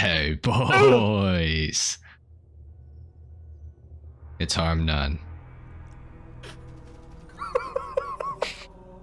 Hey, boys. It's HarmNone.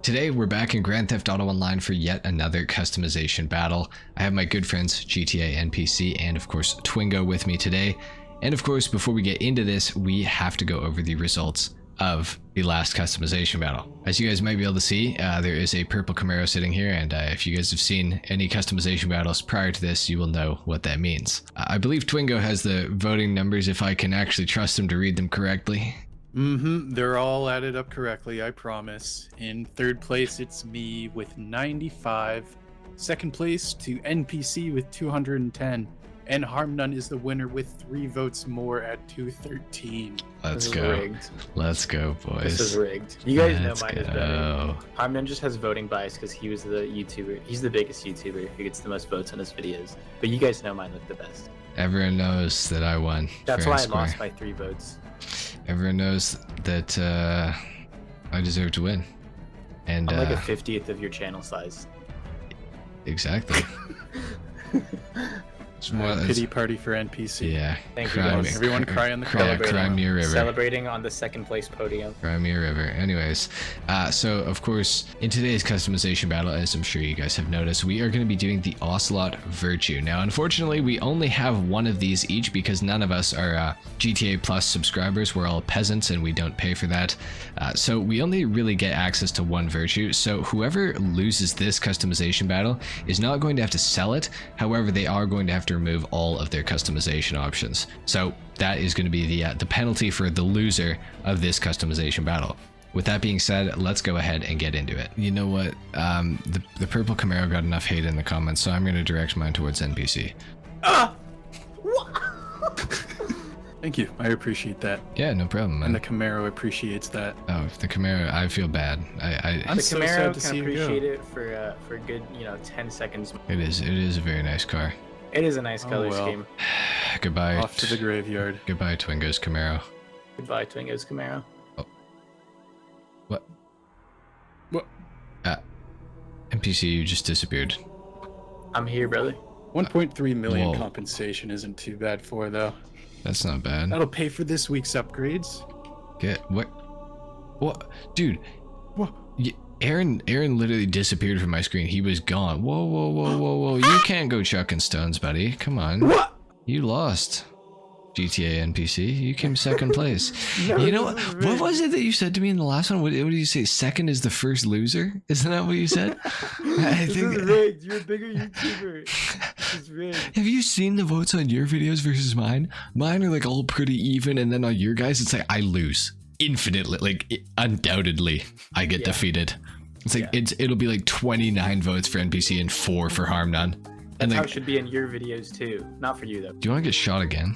Today, we're back in Grand Theft Auto Online for yet another customization battle. I have my good friends GTA NPC and, of course, Twingo with me today. And, of course, before we get into this, we have to go over the results of the last customization battle. As you guys might be able to see, there is a purple Camaro sitting here, and if you guys have seen any customization battles prior to this, you will know what that means. I believe Twingo has the voting numbers, if I can actually trust him to read them correctly. They're all added up correctly, I promise. In third place, it's me with 95. Second place to NPC with 210. And HarmNone is the winner with 3 votes more at 213. Let's go. Rigged. Let's go, boys. This is rigged. You guys know mine is go. better. HarmNone just has voting bias because he was the YouTuber. He's the biggest YouTuber who gets the most votes on his videos. But you guys know mine look the best. Everyone knows that I won. That's fair why and I square. lost by 3 votes. Everyone knows that I deserve to win. And I'm like a 50th of your channel size. Exactly. It's more, Pity party for NPC. yeah. Thank you, cry guys. me- Everyone cry on the cry, crowd. cry me a river. Celebrating on the second place podium. Cry me a river. Anyways, so of course, in today's customization battle, as I'm sure you guys have noticed, we are going to be doing the Ocelot Virtue. Now, unfortunately, we only have one of these each because none of us are GTA Plus subscribers. We're all peasants and we don't pay for that. So we only really get access to one Virtue. So whoever loses this customization battle is not going to have to sell it. However, they are going to have to remove all of their customization options. So that is going to be the penalty for the loser of this customization battle. With that being said, let's go ahead and get into it. You know what? The purple Camaro got enough hate in the comments, so I'm going to direct mine towards NPC. Thank you. I appreciate that. Yeah, no problem, man. And the Camaro appreciates that. Oh, the Camaro, I feel bad. I'm The so Camaro sad to can see you go. appreciate it for a good, 10 seconds. It is a very nice car. It is a nice color well. scheme. Goodbye. Off to the graveyard. Goodbye, Twingo's Camaro. Goodbye, Twingo's Camaro. What? What? NPC, you just disappeared. I'm here, brother. 1.3 million Whoa. compensation isn't too bad for, though. That's not bad. That'll pay for this week's upgrades. Get what? What, dude? What? Aaron literally disappeared from my screen. He was gone. Whoa, whoa, whoa, whoa, whoa! You can't go chucking stones, buddy. Come on. What? You lost. GTA NPC. You came second place. No, You know this is what? What rigged. was it that you said to me in the last one? What did you say? Second is the first loser. Isn't that what you said? I This think. is rigged. You're a bigger YouTuber. This is rigged. Have you seen the votes on your videos versus mine? Mine are like all pretty even, and then on your guys, it's like I lose infinitely, like undoubtedly, I get Yeah. defeated. It's like Yeah. it'll be like 29 votes for NPC and 4 for HarmNone. And That's how like, it should be in your videos too. Not for you though. do you want to get shot again?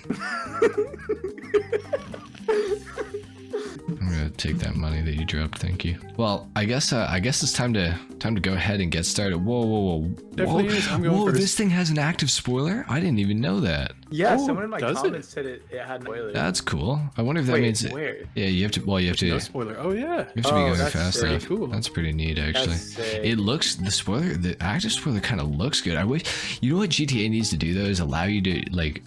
I'm gonna take that money that you dropped. Thank you. Well, I guess it's time to go ahead and get started. Whoa, whoa, whoa, Definitely whoa! is. I'm going Whoa! first. This thing has an active spoiler. I didn't even know that. Yeah, Oh, someone in my does it? comments said it had spoilers. That's cool. I wonder if that Wait, means. where? Yeah, you have to. Well, you have to. No spoiler. Oh, yeah. You have to be Oh, going that's fast pretty enough. cool. That's pretty neat, actually. That's sick. It looks the active spoiler kind of looks good. I wish, you know what GTA needs to do though is allow you to like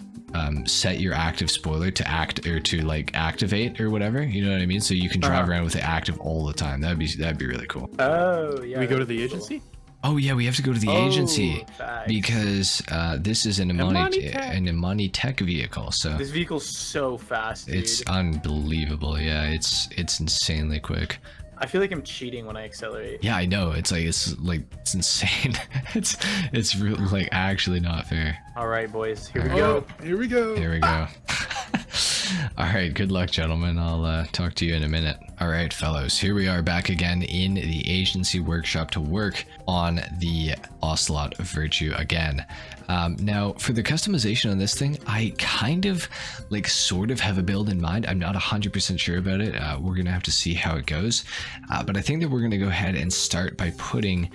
set your active spoiler to act or to like activate or whatever. You know what I mean? So you can drive around with it active all the time. That'd be really cool. Oh, yeah. we go to that'd the be cool. agency? Oh yeah, we have to go to the agency Facts. because this is an Imani Tech. Imani Tech vehicle. So This vehicle's so fast, dude. it's unbelievable. Yeah, it's insanely quick. I feel like I'm cheating when I accelerate. Yeah, I know. It's insane. it's really like actually not fair. All right, boys. Here we All go. Oh, here we go. Here we go. All right, good luck, gentlemen. I'll talk to you in a minute. All right, fellows, here we are back again in the agency workshop to work on the Ocelot Virtue again. Now, for the customization on this thing, I kind of like sort of have a build in mind. I'm not 100% sure about it. We're going to have to see how it goes. But I think that we're going to go ahead and start by putting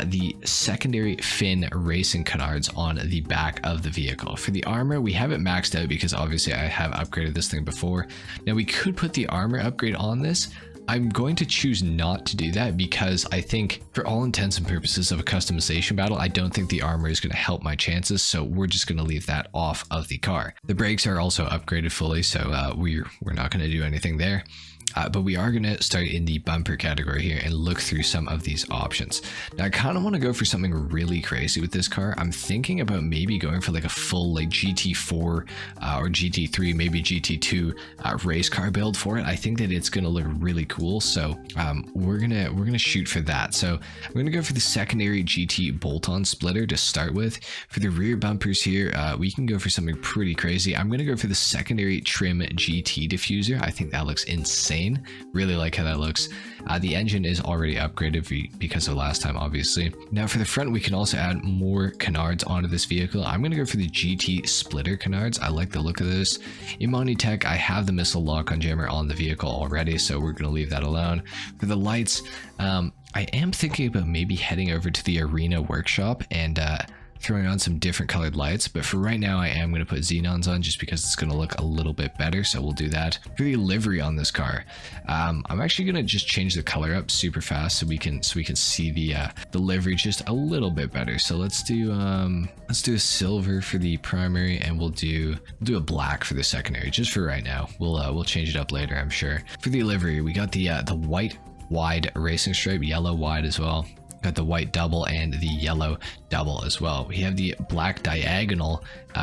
the secondary fin racing canards on the back of the vehicle. For the armor, we have it maxed out because obviously I have upgraded this thing before. Now we could put the armor upgrade on this, I'm going to choose not to do that because I think for all intents and purposes of a customization battle, I don't think the armor is going to help my chances. So we're just going to leave that off of the car. The brakes are also upgraded fully, so we're not going to do anything there. But we are going to start in the bumper category here and look through some of these options. Now, I kind of want to go for something really crazy with this car. I'm thinking about maybe going for like a full like GT4 or GT3, maybe GT2 race car build for it. I think that it's going to look really cool. So we're gonna shoot for that. So I'm going to go for the secondary GT bolt-on splitter to start with. For the rear bumpers here, we can go for something pretty crazy. I'm going to go for the secondary trim GT diffuser. I think that looks insane. Really like how that looks. The engine is already upgraded because of last time, obviously. Now for the front, we can also add more canards onto this vehicle. I'm going to go for the GT splitter canards. I like the look of this. Imani Tech, I have the missile lock-on jammer on the vehicle already, so we're going to leave that alone. For the lights, I am thinking about maybe heading over to the arena workshop and throwing on some different colored lights, but for right now I am going to put xenons on just because it's going to look a little bit better, so we'll do that. For the livery on this car, I'm actually going to just change the color up super fast so we can see the livery just a little bit better. So let's do a silver for the primary, and we'll do a black for the secondary just for right now. We'll change it up later, I'm sure. For the livery, we got the white wide racing stripe, yellow wide as well. Got the white double and the yellow double as well. We have the black diagonal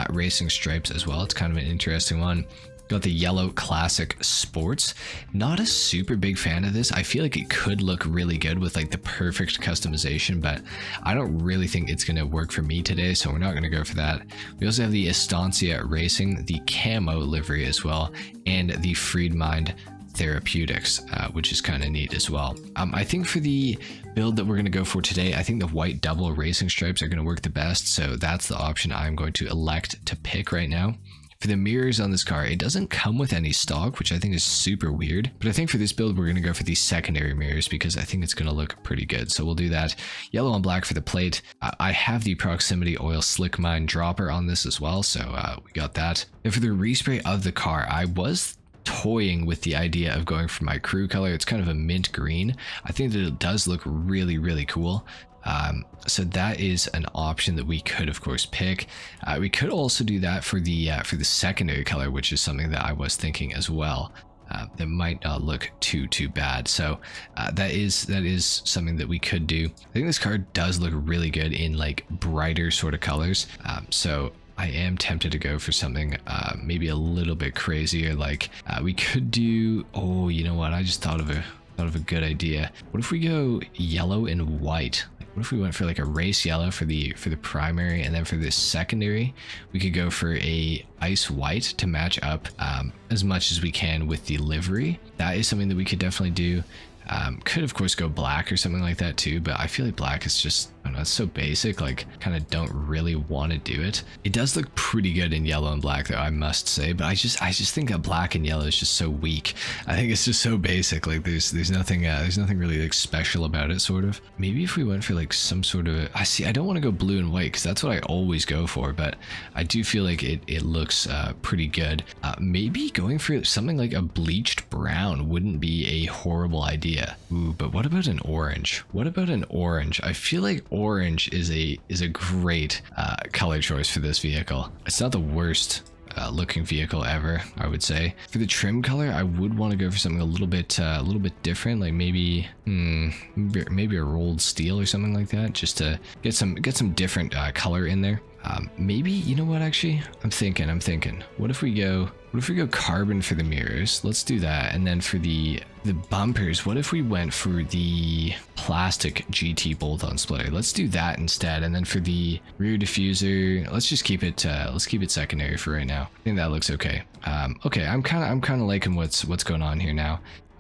racing stripes as well. It's kind of an interesting one. Got the yellow classic sports. Not a super big fan of this. I feel like it could look really good with like the perfect customization, but I don't really think it's going to work for me today, so we're not going to go for that. We also have the Estancia Racing, the camo livery as well, and the Freedmind Therapeutics, which is kind of neat as well. I think for the build that we're going to go for today, I think the white double racing stripes are going to work the best, so that's the option I'm going to elect to pick right now. For the mirrors on this car, it doesn't come with any stock, which I think is super weird, but I think for this build we're going to go for these secondary mirrors because I think it's going to look pretty good, so we'll do that. Yellow and black for the plate. I have the proximity oil slick mine dropper on this as well, so we got that. And for the respray of the car, I was toying with the idea of going for my crew color. It's kind of a mint green. I think that it does look really, really cool. So that is an option that we could of course pick. We could also do that for the secondary color, which is something that I was thinking as well. That might not look too bad. So that is something that we could do. I think this car does look really good in like brighter sort of colors. So I am tempted to go for something maybe a little bit crazier. Like we could do, oh, you know what? I just thought of a good idea. What if we go yellow and white? What if we went for like a race yellow for the primary, and then for the secondary, we could go for a ice white to match up as much as we can with the livery. That is something that we could definitely do. Could of course go black or something like that too, but I feel like black is just, I don't know, it's so basic, like kind of don't really want to do it. It does look pretty good in yellow and black though, I must say, but I just think that black and yellow is just so weak. I think it's just so basic, like there's nothing really like special about it, sort of. Maybe if we went for like some sort of, I don't want to go blue and white because that's what I always go for, but I do feel like it looks pretty good. Maybe going for something like a bleached brown wouldn't be a horrible idea. Ooh, but what about an orange? What about an orange? I feel like orange is a great color choice for this vehicle. It's not the worst looking vehicle ever, I would say. For the trim color, I would want to go for something a little bit different, like maybe a rolled steel or something like that, just to get some different color in there. Maybe, you know what, actually, I'm thinking, what if we go carbon for the mirrors? Let's do that. And then for the bumpers, what if we went for the plastic GT bolt-on splitter? Let's do that instead. And then for the rear diffuser, let's just keep it secondary for right now. I think that looks okay. Okay, I'm kind of liking what's going on here now.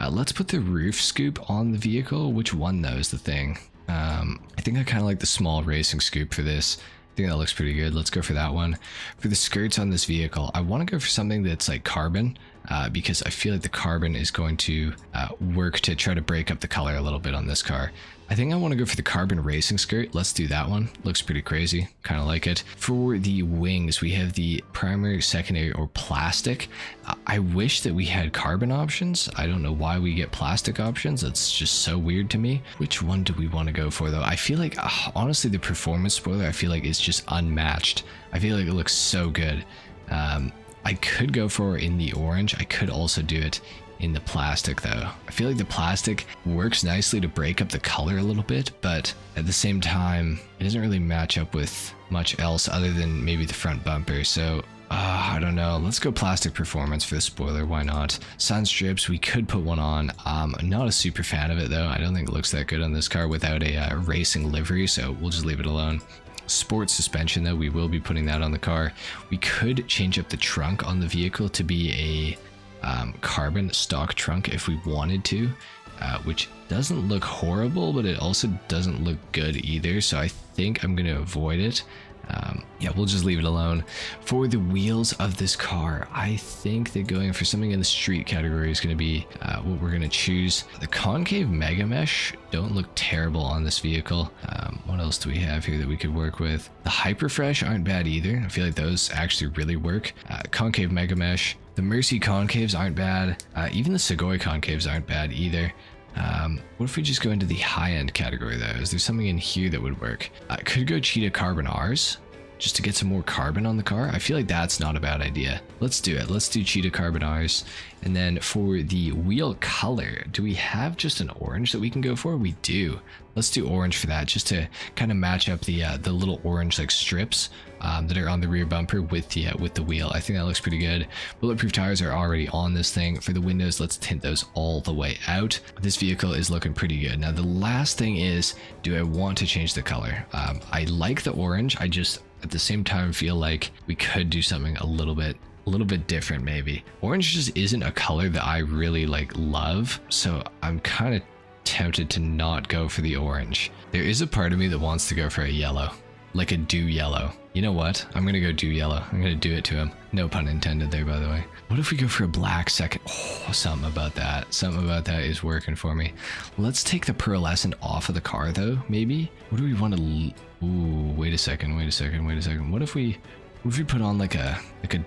Let's put the roof scoop on the vehicle. Which one though is the thing? I think I kind of like the small racing scoop for this. I think that looks pretty good. Let's go for that one. For the skirts on this vehicle, I want to go for something that's like carbon. because I feel like the carbon is going to work to try to break up the color a little bit on this car. I think I want to go for the carbon racing skirt. Let's do that one. Looks pretty crazy. Kind of like it. For the wings, we have the primary, secondary, or plastic. I wish that we had carbon options. I don't know why we get plastic options. That's just so weird to me. Which one do we want to go for though? I feel like, honestly, the performance spoiler, I feel like is just unmatched. I feel like it looks so good. I could go for in the orange. I could also do it in the plastic though. I feel like the plastic works nicely to break up the color a little bit, but at the same time, it doesn't really match up with much else other than maybe the front bumper. So I don't know. Let's go plastic performance for the spoiler. Why not? Sun strips, we could put one on. I'm not a super fan of it though. I don't think it looks that good on this car without a racing livery, so we'll just leave it alone. Sport suspension though, we will be putting that on the car. We could change up the trunk on the vehicle to be a carbon stock trunk if we wanted to, which doesn't look horrible, but it also doesn't look good either, so I think I'm going to avoid it. Yeah, we'll just leave it alone. For the wheels of this car, I think that going for something in the street category is going to be what we're going to choose. The concave mega mesh don't look terrible on this vehicle. What else do we have here that we could work with? The hyperfresh aren't bad either. I feel like those actually really work. Concave mega mesh. The Mercy concaves aren't bad. Even the Segoy concaves aren't bad either. What if we just go into the high-end category though? Is there something in here that would work? Could go Cheetah Carbon Rs, just to get some more carbon on the car. I feel like that's not a bad idea. Let's do it. Let's do Cheetah Carbon Rs. And then for the wheel color, do we have just an orange that we can go for? We do. Let's do orange for that, just to kind of match up the little orange like strips that are on the rear bumper with the wheel. I think that looks pretty good. Bulletproof tires are already on this thing. For the windows, let's tint those all the way out. This vehicle is looking pretty good. Now the last thing is, do I want to change the color? I like the orange. I just at the same time feel like we could do something a little bit different maybe. Orange just isn't a color that I really love, so I'm kind of tempted to not go for the orange. There is a part of me that wants to go for a yellow, like a dew yellow. You know what? I'm gonna go dew yellow. I'm gonna do it to him. No pun intended there, by the way. What if we go for a black second? Oh, something about that. Something about that is working for me. Let's take the pearlescent off of the car though, maybe. What do we want to... Ooh, wait a second. What if we put on like a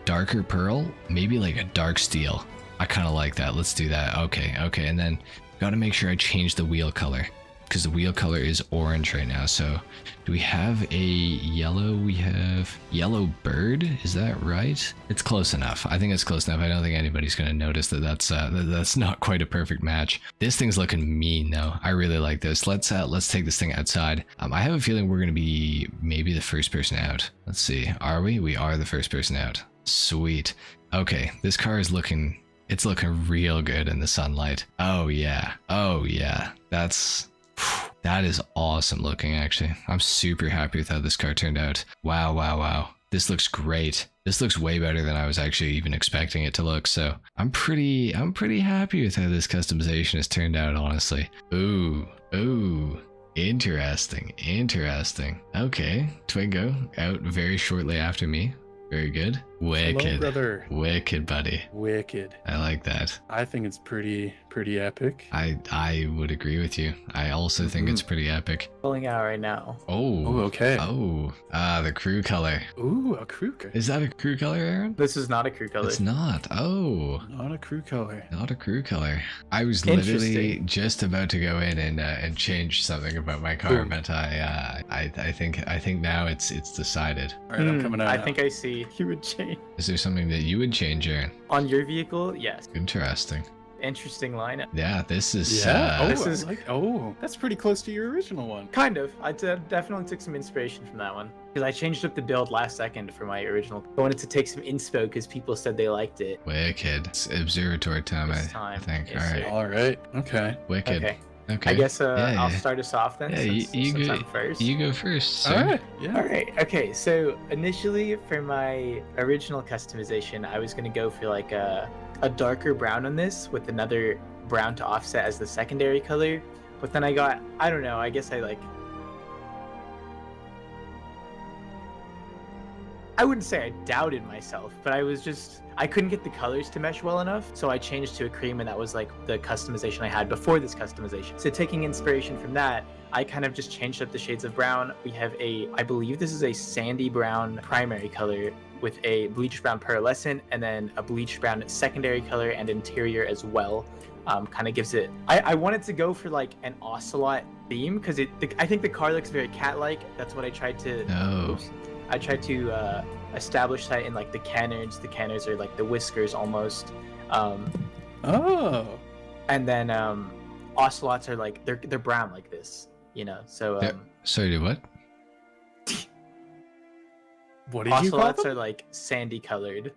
darker pearl? Maybe like a dark steel. I kind of like that. Let's do that. Okay. And then got to make sure I change the wheel color, because the wheel color is orange right now. So do we have a yellow? We have yellow bird. Is that right? It's close enough. I think it's close enough. I don't think anybody's going to notice that that's not quite a perfect match. This thing's looking mean though. I really like this. Let's take this thing outside. I have a feeling we're going to be maybe the first person out. Let's see. Are we? We are the first person out. Sweet. Okay. This car is looking... It's looking real good in the sunlight. Oh yeah. That is awesome looking, actually. I'm super happy with how this car turned out. Wow. This looks great. This looks way better than I was actually even expecting it to look. So I'm pretty happy with how this customization has turned out, honestly. Ooh. Interesting. Okay. Twingo out very shortly after me. Very good. Wicked. Hello, brother. Wicked, buddy. Wicked. I like that. I think it's pretty epic. I would agree with you. I also think it's pretty epic. Pulling out right now. Oh, okay. Oh, the crew color. Ooh, a crew color. Is that a crew color, Aaron? This is not a crew color. It's not. Oh. Not a crew color. Not a crew color. I was literally just about to go in and change something about my car, but I think now it's decided. All right, I'm coming out. I think I see you would change. Is there something that you would change, Aaron? On your vehicle? Yes. Interesting. Interesting lineup. Yeah, this is... that's pretty close to your original one. Kind of. I definitely took some inspiration from that one. Because I changed up the build last second for my original. I wanted to take some inspo because people said they liked it. Wicked. It's observatory time, I think. All right. Okay. Wicked. Okay. I guess I'll start us off then. Yeah, you go first. You go first. Sir. All right. Yeah. All right. Okay. So initially, for my original customization, I was gonna go for like a darker brown on this with another brown to offset as the secondary color. But then I don't know. I guess I wouldn't say I doubted myself, but I couldn't get the colors to mesh well enough, so I changed to a cream, and that was like the customization I had before this customization. So taking inspiration from that, I kind of just changed up the shades of brown. We have I believe this is a sandy brown primary color with a bleached brown pearlescent, and then a bleached brown secondary color and interior as well. Kind of gives it, I wanted to go for like an Ocelot theme, because I think the car looks very cat-like. That's what I tried to establish that in like the canards. The canards are like the whiskers almost. Oh. And then Ocelots are like they're brown like this, you know. So sorry, what? What did you call Ocelots them? are like sandy colored.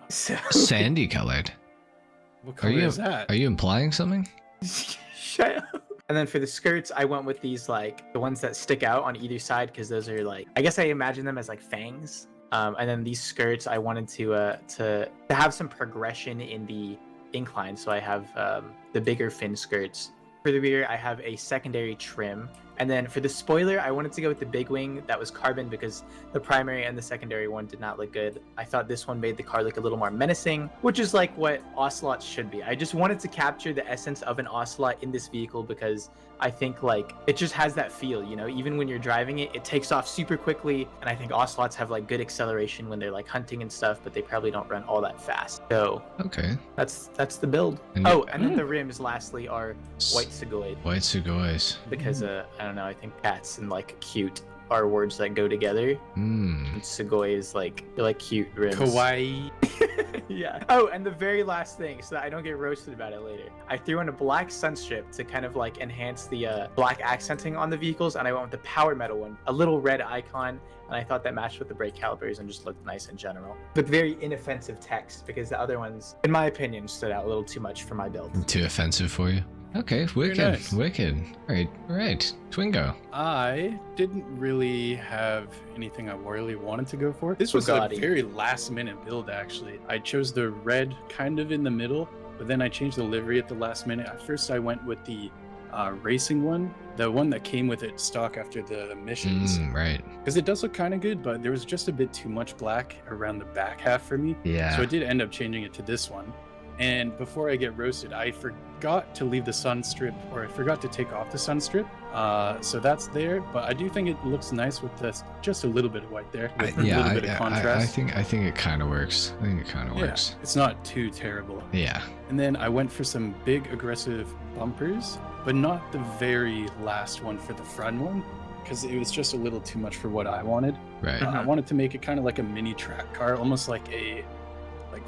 So Sandy colored. What color is that? Are you implying something? shut up. And then for the skirts, I went with these like the ones that stick out on either side, because those are like, I guess I imagine them as like fangs. And then these skirts, I wanted to have some progression in the incline, so I have the bigger fin skirts. For the rear, I have a secondary trim. And then for the spoiler, I wanted to go with the big wing that was carbon, because the primary and the secondary one did not look good. I thought this one made the car look a little more menacing, which is like what Ocelots should be. I just wanted to capture the essence of an Ocelot in this vehicle, because I think like it just has that feel, you know, even when you're driving it, it takes off super quickly. And I think Ocelots have like good acceleration when they're like hunting and stuff, but they probably don't run all that fast. So Okay. that's the build. And and then the rims lastly are white Segoid, White Sugoi. because I don't know, I think cats and like cute are words that go together. And Sugoi is like, they're like cute rims. Kawaii. Yeah. Oh, and the very last thing, so that I don't get roasted about it later, I threw in a black sunstrip to kind of like enhance the black accenting on the vehicles, and I went with the power metal one, a little red icon, and I thought that matched with the brake calipers and just looked nice in general. But very inoffensive text, because the other ones, in my opinion, stood out a little too much for my build. Too offensive for you? Okay, wicked, nice. wicked. All right, Twingo. I didn't really have anything I really wanted to go for. This was a Bugatti. very last minute build, actually. I chose the red kind of in the middle, but then I changed the livery at the last minute. At first, I went with the racing one, the one that came with it stock after the missions. Right. Because it does look kind of good, but there was just a bit too much black around the back half for me. Yeah. So I did end up changing it to this one. And before I get roasted, I forgot to leave the sun strip, or I forgot to take off the sun strip. So that's there, but I do think it looks nice with just a little bit of white there, with a little bit of contrast. I think it kind of works. I think it kind of works. It's not too terrible. Yeah. And then I went for some big aggressive bumpers, but not the very last one for the front one, because it was just a little too much for what I wanted. Right. I wanted to make it kind of like a mini track car, almost like a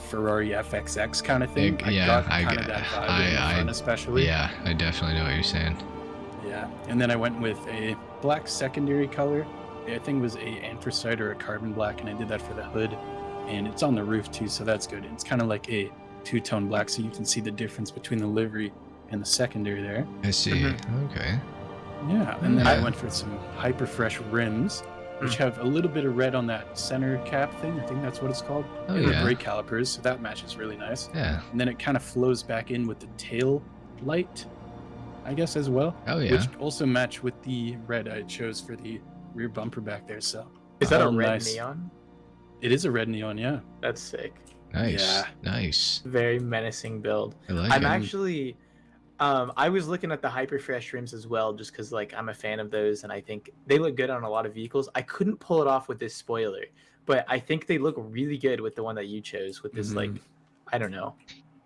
Ferrari FXX kind of thing. I got kind of that vibe in the front especially. Yeah, I definitely know what you're saying. Yeah, and then I went with a black secondary color. I think it was a anthracite or a carbon black, and I did that for the hood. And it's on the roof too, so that's good. It's kind of like a two-tone black, so you can see the difference between the livery and the secondary there. I see. Okay. Yeah, and then I went for some hyper fresh rims, which have a little bit of red on that center cap thing. I think that's what it's called. Oh, and yeah. the brake calipers, so that matches really nice. Yeah. And then it kind of flows back in with the tail light, I guess, as well. Oh, yeah. Which also match with the red I chose for the rear bumper back there. So Is that a all red nice. neon? It is a red neon, yeah. That's sick. Nice. Yeah. Nice. Very menacing build. I like I'm it. actually I was looking at the hyper fresh rims as well, just because like I'm a fan of those, and I think they look good on a lot of vehicles. I couldn't pull it off with this spoiler, but I think they look really good with the one that you chose with this like, I don't know,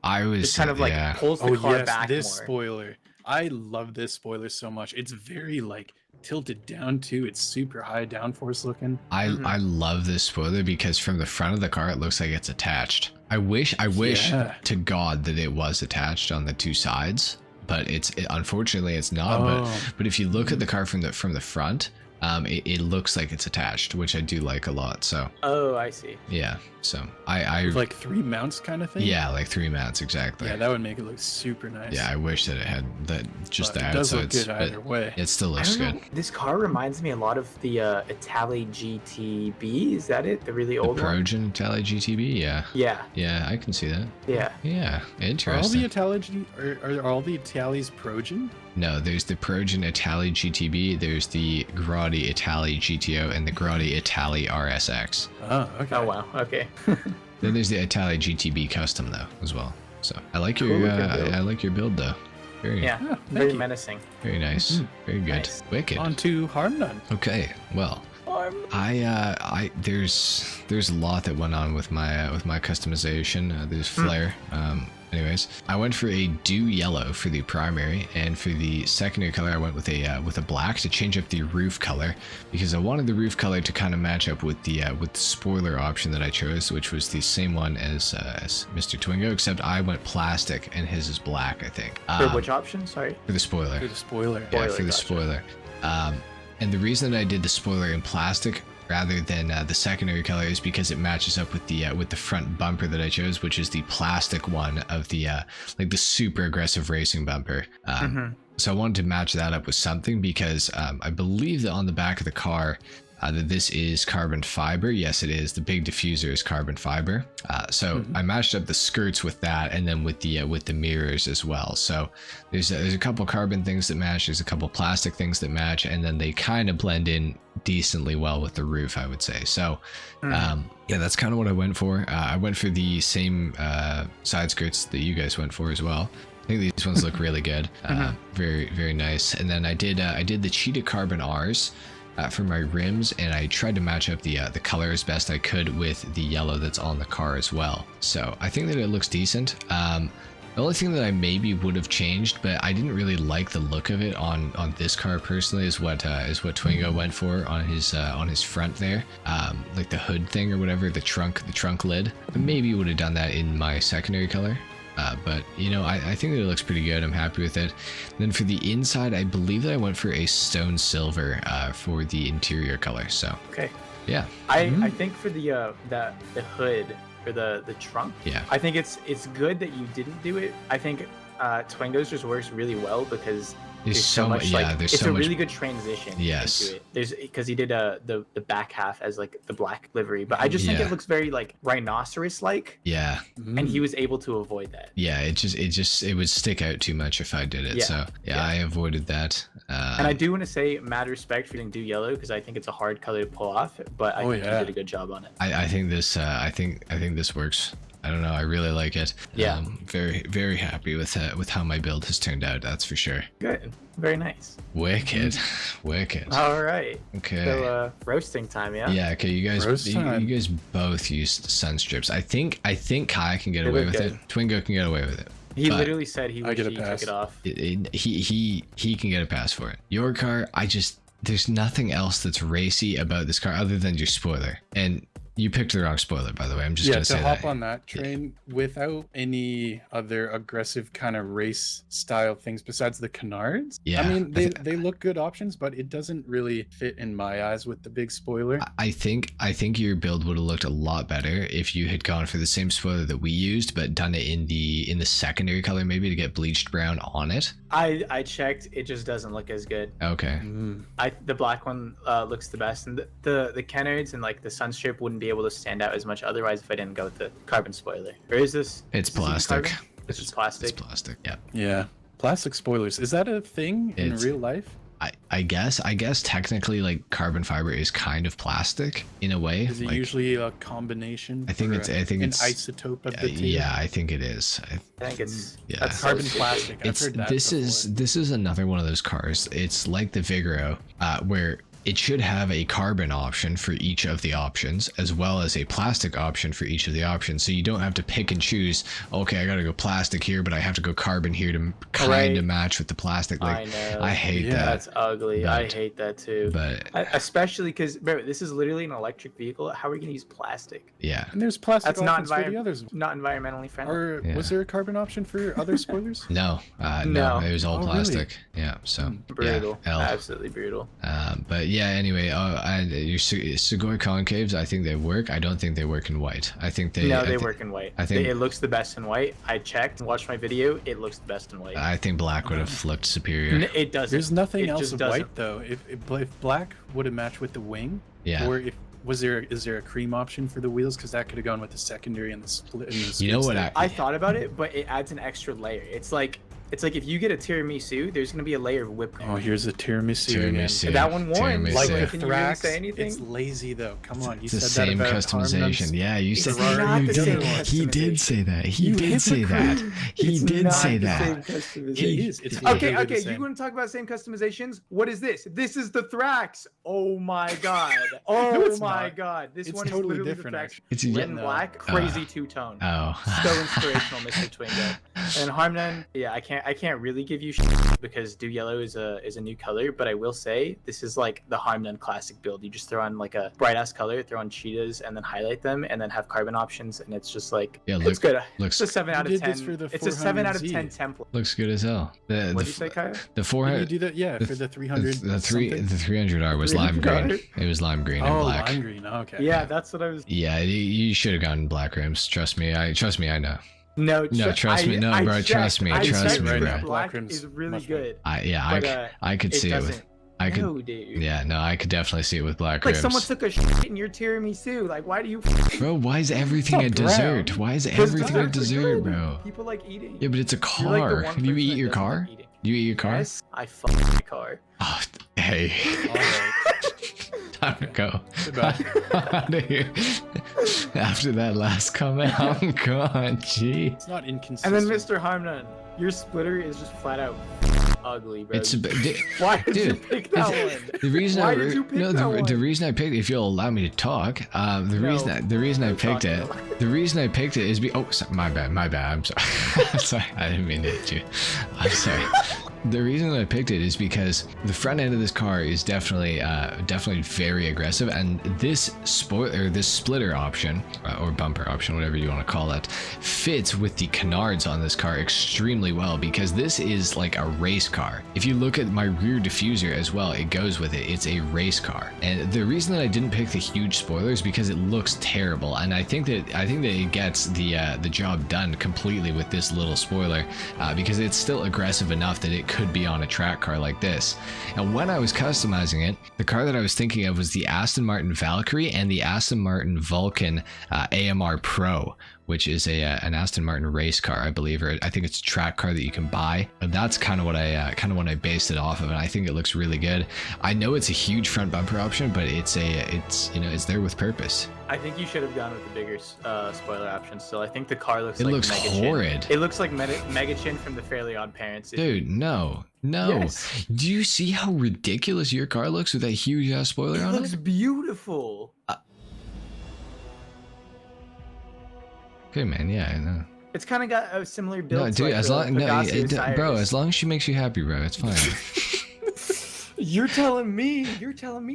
I was just kind of like pulls the car back this more. spoiler. I love this spoiler so much. It's very like tilted down too. It's super high downforce looking. I love this spoiler because from the front of the car it looks like it's attached. I wish Yeah. to God that it was attached on the two sides, but unfortunately it's not. But if you look at the car from the front, it looks like it's attached, which I do like a lot. So Oh, I see. yeah, so I With like 3 mounts kind of thing. yeah, like 3 mounts exactly. Yeah, that would make it look super nice. Yeah, I wish that it had that just But the it does look outsides. good but either way. it still I looks don't good. know. This car reminds me a lot of the Itali GTB. Is that it? The really The old one? Progen Tally GTB, yeah. Yeah. I can see that. Yeah. Yeah, Are all interesting. the Italis Progen? No, there's the Progen Itali GTB, there's the Grotti Itali GTO, and the Grotti Itali RSX. Oh, okay. Oh wow. Okay. Then there's the Itali GTB Custom though as well. So I like Cool your looking build. I like your build though. Very Yeah. thank Very you. menacing. very nice. Very good. Nice. Wicked. On to HarmNone. Okay, well, there's a lot that went on with my customization. There's flare. Anyways, I went for a dew yellow for the primary, and for the secondary color, I went with a black to change up the roof color, because I wanted the roof color to kind of match up with the spoiler option that I chose, which was the same one as Mr. Twingo, except I went plastic and his is black, I think. For which option? Sorry. For the spoiler. For the spoiler. Yeah, Spoiler, for the gotcha. spoiler. And the reason that I did the spoiler in plastic rather than the secondary color is because it matches up with the front bumper that I chose, which is the plastic one of the like the super aggressive racing bumper. So I wanted to match that up with something, because I believe that on the back of the car that this is carbon fiber. Yes, it is. The big diffuser is carbon fiber. So I matched up the skirts with that, and then with the mirrors as well. So there's a couple carbon things that match. There's a couple plastic things that match, and then they kind of blend in decently well with the roof, I would say. So yeah, that's kind of what I went for. I went for the same side skirts that you guys went for as well. I think these ones look really good. Very, very nice. And then I did the cheetah carbon R's for my rims, and I tried to match up the color as best I could with the yellow that's on the car as well. So I think that it looks decent. The only thing that I maybe would have changed, but I didn't really like the look of it on this car personally, is what Twingo went for on his front there, like the hood thing or whatever, the trunk lid. I maybe would have done that in my secondary color. But you know, I think that it looks pretty good. I'm happy with it. Then for the inside, I believe that I went for a stone silver for the interior color. So Okay. yeah, I think for the hood or the trunk, yeah, I think it's good that you didn't do it. I think Twingo's just works really well because there's so much. like, Yeah, there's it's so a much. really good transition. Yes. Into it. There's because he did the back half as like the black livery, but I just think Yeah. it looks very like rhinoceros like, Yeah, and he was able to avoid that. yeah. It would stick out too much if I did it. Yeah, So yeah, I avoided that. And I do want to say mad respect for doing do yellow because I think it's a hard color to pull off, but I think yeah. you did a good job on it. I think this. I think this works. I don't know. I really like it. Yeah. Very, very happy with how my build has turned out. That's for sure. Good, very nice. Wicked, wicked. All right. Okay. So roasting time, yeah. Yeah. Okay. You guys. Roast You time. guys both used sun strips. I think Kai can get They away look with good. it. Twingo can get away with it. He But- literally said he I wish get a he pass. took it off. He can get a pass for it. Your car, there's nothing else that's racy about this car other than your spoiler. And you picked the wrong spoiler, by the way. I'm just Yeah, gonna to say hop that. on that train without any other aggressive kind of race style things besides the canards. Yeah, I mean, I they look good options, but it doesn't really fit in my eyes with the big spoiler. I think your build would have looked a lot better if you had gone for the same spoiler that we used, but done it in the secondary color, maybe to get bleached brown on it. I checked, it just doesn't look as good. Okay. The black one looks the best, and the canards and like the sunstrip wouldn't be able to stand out as much otherwise if I didn't go with the carbon spoiler. Or is this? It's is this even plastic. carbon? This is plastic. It's plastic. Yeah. Yeah, plastic spoilers. Is that a thing in It's- real life? I guess technically like carbon fiber is kind of plastic in a way. Is it like, usually a combination? I think or it's- I think an it's- isotope of the two. yeah, I think it is. I think it's Yeah. that's so Carbon stupid. plastic. I've It's heard that this before. is another one of those cars. It's like the Vigoro, where it should have a carbon option for each of the options, as well as a plastic option for each of the options. So you don't have to pick and choose. Okay, I gotta go plastic here, but I have to go carbon here to kind of match with the plastic. Like, I know. I hate Yeah. that. That's ugly. I But- hate that too. But Especially because, bro, this is literally an electric vehicle. How are we gonna use plastic? yeah, And there's plastic That's not options for the others. not environmentally friendly. Or Yeah. was there a carbon option for other spoilers? no, No. it was all Oh, really? plastic. Yeah, so Brutal. yeah, L. Absolutely brutal. But yeah, anyway, your Sugoi concaves, I think they work. I don't think they work in white. I think they. No, they work in white. I think- it looks the best in white. I checked and watched my video. It looks the best in white. I think black would have looked superior. It doesn't. There's nothing It else just of doesn't. white though. If black would have matched with the wing, Yeah. or if is there a cream option for the wheels? Because that could have gone with the secondary and the split. And the You know skids what there. I thought about it, but it adds an extra layer. It's like It's like if you get a tiramisu, there's gonna be a layer of whipped cream. Oh, here's a tiramisu. Tiramisu. Again. That one won. Tiramisu. Like Yeah. the Can you really Thrax, say anything? it's lazy though. Come on, you It's the said same that about customization. Yeah, you said It's not the same he did customization. say that. He You did say that. hypocrite. He It's did not say the that. same customization. It is. It's Okay, literally the okay, you same. want to talk about same customizations? What is this? This is the Thrax. Oh my god. Oh No, it's my not. god. This It's one is totally literally different, the Thrax. actually. It's Red yeah. and No. black, crazy two-tone. Oh. So inspirational, Mr. Twingo. And HarmNone, yeah, I can't really give you because Do Yellow is a new color, but I will say this is like the HarmNone classic build. You just throw on like a bright ass color, throw on cheetahs, and then highlight them, and then have carbon options, and it's just like Yeah, it's good. looks It's a 7 out of did 10. this for the It's a 7 out of 400Z. 10 template. looks good as hell. What did you say, Kyle? The Did you 400 do that? Yeah, for the 300. the something? 300R was lime 300R? green. It was lime green and Oh, black. lime green. Okay. Yeah, that's what I was. Yeah, you should have gotten black rims. Trust me. I know. No, trust me. No, bro, trust me. I Trust checked, me, but bro. Black Black rims is really much better. good. I could It see it with. doesn't. I could. No, dude. Yeah, no, I could definitely see it with black Like rims. someone took a shit in your tiramisu. Like, why do you? Bro, why is everything a Not brown. dessert? Why is Because everything a desserts are dessert, good. bro? People like eating. Yeah, but it's a You're like the car. one Do you person eat that your doesn't car? like eating. Do you eat your car? Yes, I fuck my car. Oh, hey. All right. Time to go. Goodbye. Out of here. After that last comment, I'm gone. Gee. It's not And inconsistent. then Mr. HarmNone, your splitter is just flat out ugly, bro. It's a bit. Why did you Dude, pick that one? The reason Why I did you pick no, that one? the reason I picked, if you'll allow me to talk, the reason I picked it, talk. the reason I picked it is my bad. I'm sorry. I'm sorry. I didn't mean to hit you. I'm sorry. The reason I picked it is because the front end of this car is definitely very aggressive, and this splitter option or bumper option, whatever you want to call it, fits with the canards on this car extremely well because this is like a race car. If you look at my rear diffuser as well, it goes with it. It's a race car, and the reason that I didn't pick the huge spoilers is because it looks terrible, and I think that it gets the job done completely with this little spoiler because it's still aggressive enough that it could be on a track car like this. And when I was customizing it, the car that I was thinking of was the Aston Martin Valkyrie and the Aston Martin Vulcan AMR Pro, which is an Aston Martin race car, I believe, or I think it's a track car that you can buy. And that's kind of what I based it off of, and I think it looks really good. I know it's a huge front bumper option, but it's there with purpose. I think you should have gone with the bigger spoiler option. Still, I think the car looks. It like looks Mega Chin. horrid. It looks like Mega Chin from the Fairly Odd Parents. Dude, no. Yes. Do you see how ridiculous your car looks with that huge ass spoiler It on looks it? beautiful. Okay, man. Yeah, I know. It's kind of got a similar build. No, to, dude. like, As the long, no, Pegasus bro. Cyrus. As long as she makes you happy, bro, it's fine. You're telling me,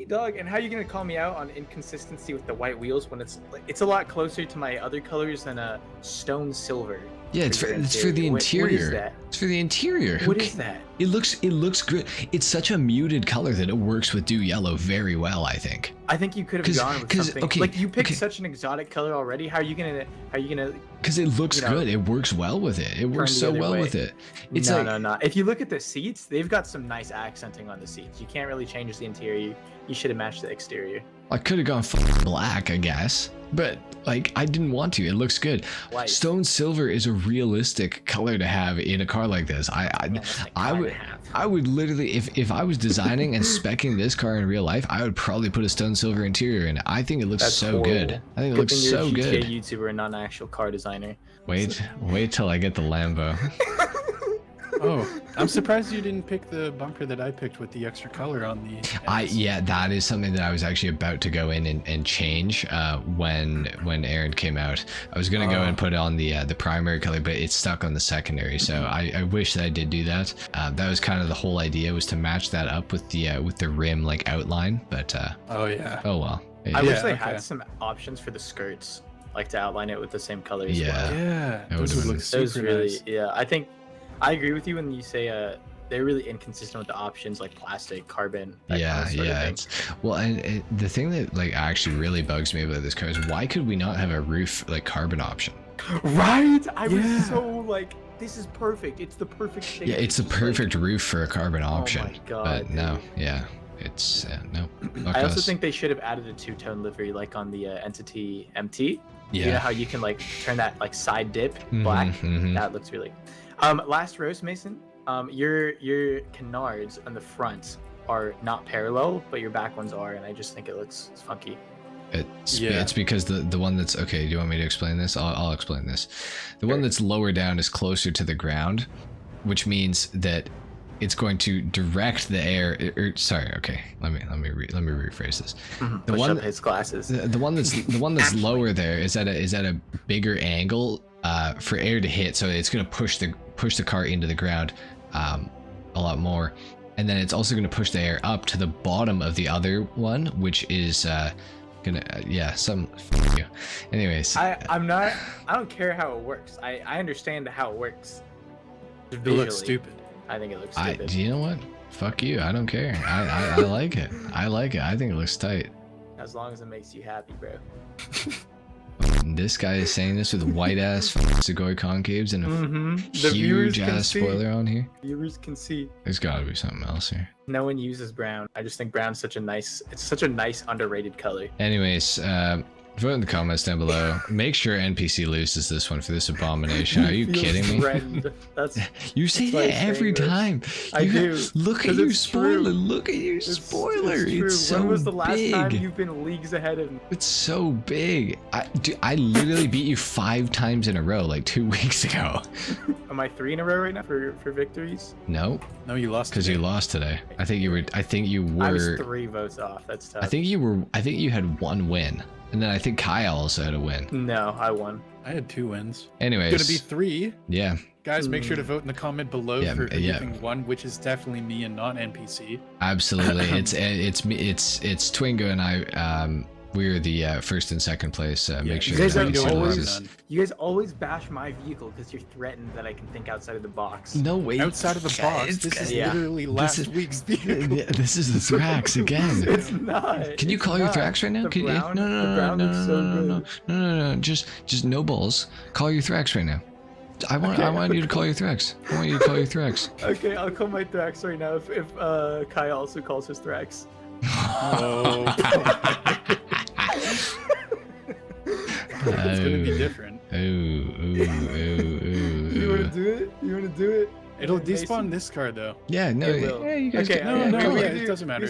dog. And how are you gonna call me out on inconsistency with the white wheels when it's a lot closer to my other colors than a stone silver? Yeah, it's for the What interior. is that? It's for the interior. What is that? It looks good. It's such a muted color that it works with Do Yellow very well, I think. I think you could have gone with something. okay, like you picked okay. such an exotic color already. How are you gonna? Because it looks You know, good. It works well with it. It works the so other well way. with it. It's No. If you look at the seats, they've got some nice accenting on the seats. You can't really change the interior. You should have matched the exterior. I could have gone fucking black, I guess, but like I didn't want to. It looks good. White. Stone silver is a realistic color to have in a car like this. I would literally, if I was designing and speccing this car in real life, I would probably put a stone silver interior in it. I think it looks so good. I think it looks thing so you're a good. GK YouTuber and not an actual car designer. Wait till I get the Lambo. Oh, I'm surprised you didn't pick the bumper that I picked with the extra color on the ends. Yeah, that is something that I was actually about to go in and change when Aaron came out. I was gonna go and put on the primary color, but it's stuck on the secondary. So I wish that I did do that. That was kind of the whole idea, was to match that up with the rim like outline. But Oh yeah. oh well. I wish they okay. had some options for the skirts, like to outline it with the same color as Yeah. well. Yeah. That Those would've would been- look super Those really, nice. yeah. I think I agree with you when you say they're really inconsistent with the options like plastic, carbon. That Yeah, kind of sort of yeah. thing. It's, well, and the thing that like actually really bugs me about this car is why could we not have a roof like carbon option? Right? I Yeah. was so like, this is perfect. It's the perfect shape. Yeah, it's the just like- perfect roof for a carbon option. my God, but no, dude. yeah. It's no. I also think they should have added a two-tone livery like on the Entity MT. Yeah. You know how you can like turn that like side dip black? That looks really. Last roast, Mason. Your canards on the front are not parallel, but your back ones are, and I just think it looks funky. It's because the one that's okay. Do you want me to explain this? I'll explain this. The one that's lower down is closer to the ground, which means that it's going to direct the air. Sorry, okay. Let me rephrase this. The Push one up his glasses. the one that's lower there is at a bigger angle for air to hit, so it's going to push the car into the ground a lot more, and then it's also going to push the air up to the bottom of the other one, which is you. Anyways, I don't care how it works. I understand how it works. It looks stupid. I think it looks stupid. You know what? Fuck you. I don't care. I like it. I like it. I think it looks tight. As long as it makes you happy, bro. This guy is saying this with white ass Sugoi concaves and a huge ass spoiler on here. Viewers can see. There's got to be something else here. No one uses brown. I just think brown's such a nice underrated color. Anyways, vote in the comments down below. Make sure NPC loses this one for this abomination. Are you kidding me? You say that every time. I do. Look at you spoiler. Look at you spoiler. It's so when was the last big. time you've been leagues ahead of me? It's so big. I literally beat you 5 times in a row like 2 weeks ago. Am I 3 in a row right now for victories? No. No, you lost. Because you lost today. I think you were. I was 3 votes off. That's tough. I think you had 1 win. And then I think Kyle also had a win. No, I won. I had 2 wins. Anyways. It's gonna be 3. Yeah. Guys, make sure to vote in the comment below for who you think won, which is definitely me and not NPC. Absolutely. it's Twingo and I. We're the first and second place. Make sure you guys always bash my vehicle because you're threatened that I can think outside of the box. No way. Outside of the box. This is literally last week's vehicle. Yeah, this is the Thrax again. It's not. Can you call your Thrax right now? No. Just no balls. Call your Thrax right now. I want you to call your Thrax. I want you to call your Thrax. Okay, I'll call my Thrax right now if Kai also calls his Thrax. Oh. It's gonna be different. You wanna do it? You wanna do it? It'll despawn this car though. Yeah, no. Yeah, you guys okay, it doesn't matter.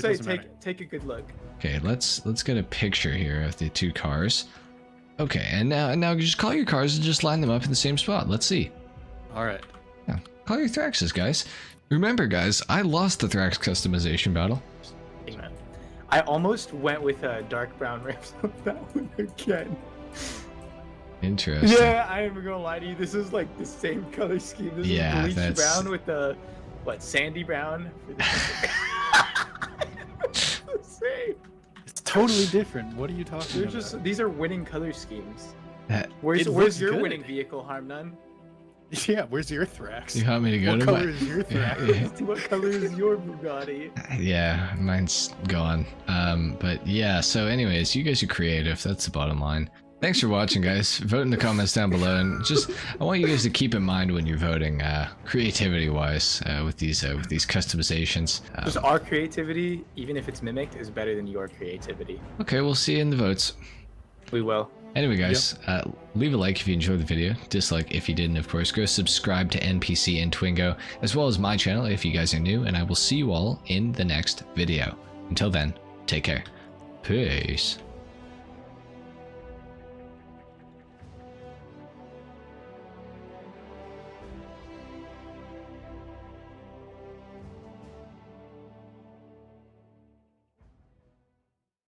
Take a good look. Okay, let's get a picture here of the 2 cars. Okay, and now just call your cars and just line them up in the same spot. Let's see. All right. Yeah, call your Thraxes, guys. Remember, guys, I lost the Thrax customization battle. I almost went with dark brown rims on that one again. Interesting. Yeah, I am gonna lie to you. This is like the same color scheme. This is bleach brown with the sandy brown. It's the same. It's totally different. What are you talking about? These are winning color schemes. Where's your winning vehicle, HarmNone? Yeah, where's your Thrax? You want me to go what to color is your Thrax? What color is your Bugatti? Yeah, mine's gone. But yeah, so anyways, you guys are creative. That's the bottom line. Thanks for watching, guys. Vote in the comments down below, and just I want you guys to keep in mind when you're voting, creativity-wise, with these customizations. Just our creativity, even if it's mimicked, is better than your creativity. Okay, we'll see you in the votes. We will. Anyway, guys, leave a like if you enjoyed the video, dislike if you didn't, of course. Go subscribe to NPC and Twingo, as well as my channel if you guys are new, and I will see you all in the next video. Until then, take care. Peace.